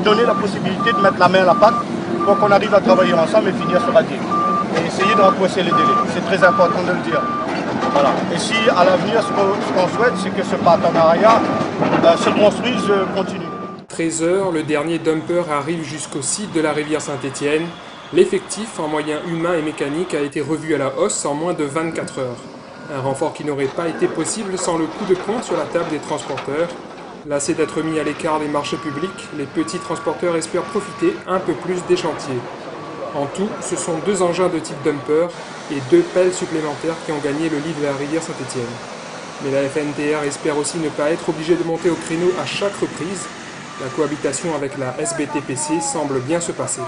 donner la possibilité de mettre la main à la pâte pour qu'on arrive à travailler ensemble et finir ce radier. Et essayer de rapprocher les délais. C'est très important de le dire. Voilà. Et si à l'avenir, ce qu'on souhaite, c'est que ce partenariat se construise, continue. 13 h, le dernier dumper arrive jusqu'au site de la rivière Saint-Étienne. L'effectif en moyens humains et mécaniques a été revu à la hausse en moins de 24 heures. Un renfort qui n'aurait pas été possible sans le coup de poing sur la table des transporteurs. Lassés d'être mis à l'écart des marchés publics, les petits transporteurs espèrent profiter un peu plus des chantiers. En tout, ce sont 2 engins de type dumper et 2 pelles supplémentaires qui ont gagné le lit de la rivière Saint-Étienne. Mais la FNTR espère aussi ne pas être obligée de monter au créneau à chaque reprise. La cohabitation avec la SBTPC semble bien se passer.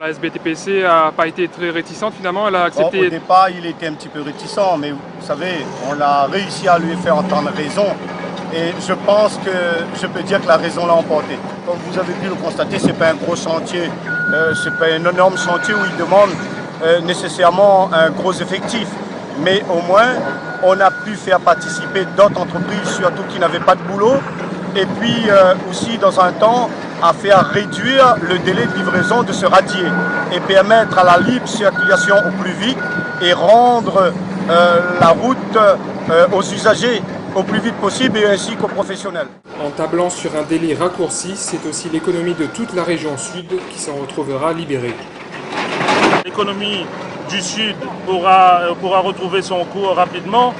La SBTPC n'a pas été très réticente finalement, elle a accepté... Bon, au départ, il était un petit peu réticent, mais vous savez, on a réussi à lui faire entendre raison. Et je pense que je peux dire que la raison l'a emporté. Comme vous avez pu le constater, ce n'est pas un gros chantier, ce n'est pas un énorme chantier où il demande nécessairement un gros effectif. Mais au moins, on a pu faire participer d'autres entreprises, surtout qui n'avaient pas de boulot. Et puis aussi, dans un temps, à faire réduire le délai de livraison de ce radier et permettre à la libre circulation au plus vite et rendre la route aux usagers au plus vite possible et ainsi qu'aux professionnels. En tablant sur un délai raccourci, c'est aussi l'économie de toute la région sud qui s'en retrouvera libérée. L'économie du sud pourra retrouver son cours rapidement.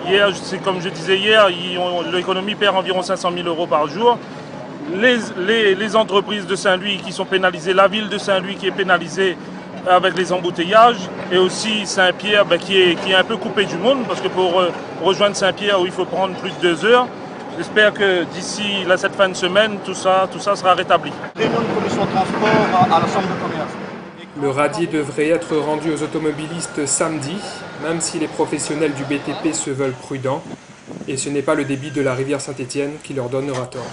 Hier, c'est comme je disais hier, l'économie perd environ 500 000 € par jour. Les entreprises de Saint-Louis qui sont pénalisées, la ville de Saint-Louis qui est pénalisée avec les embouteillages, et aussi Saint-Pierre qui est un peu coupé du monde, parce que pour rejoindre Saint-Pierre, où il faut prendre plus de 2 heures, j'espère que d'ici cette fin de semaine, tout ça sera rétabli. Réunion de commission de transport à la Chambre de commerce. Le radier devrait être rendu aux automobilistes samedi, même si les professionnels du BTP se veulent prudents, et ce n'est pas le débit de la rivière Saint-Étienne qui leur donnera tort.